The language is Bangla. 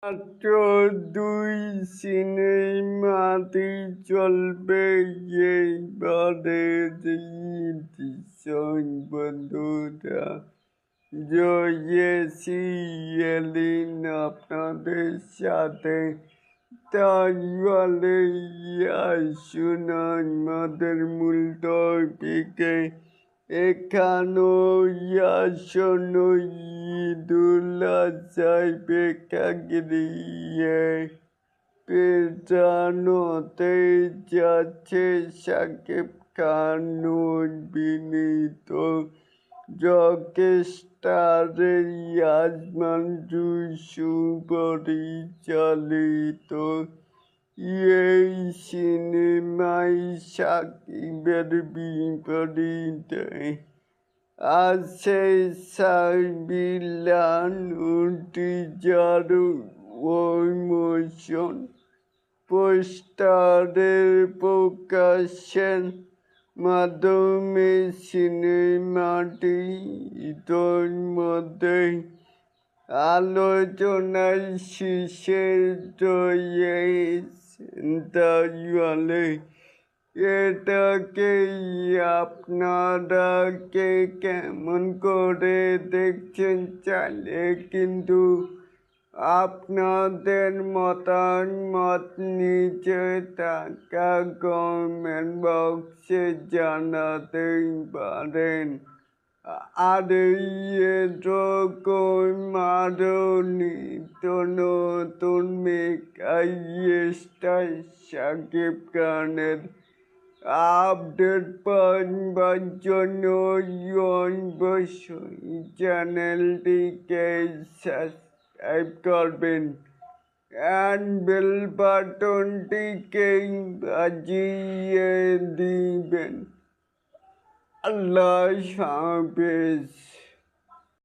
মাত্র ২ সিনেমাতেই চলবে এইবারের এডিশন বন্ধুরা। জয়েসি এলিন আপনাদের সাথে। তাই বলে আসুন আমাদের মূল টপিকে। এখানো আসন্ন ঈদুল আজহায় প্রেক্ষাগৃহে পেটানোতে যাচ্ছে শাকিব খান অভিনীত রকস্টারের ইয়াজমান জুসু পরিচালিত এই সিনেমায় শাকিবের বিপরীতে আছে সাইবিলান টিজার ও মোশন পোস্টারের প্রকাশের মাধ্যমে সিনেমাটি ইতোমধ্যেই আলোচনায় শীর্ষে রয়েছে। তাই বলে এটাকে আপনারা কে কেমন করে দেখছেন চাইলে কিন্তু আপনাদের মতামত নিচে থাকা কমেন্ট বক্সে জানাতেই পারেন। আর এরকম আরও নিত্য নতুন মেকাই স্টার শাকিব খানের আপডেট পাওয়ার জন্য অবশ্যই চ্যানেলটিকে সাবস্ক্রাইব করবেন অ্যান্ড বেল বাটনটিকে বাজিয়ে দিবেন। আল্লাহ হাফেজ।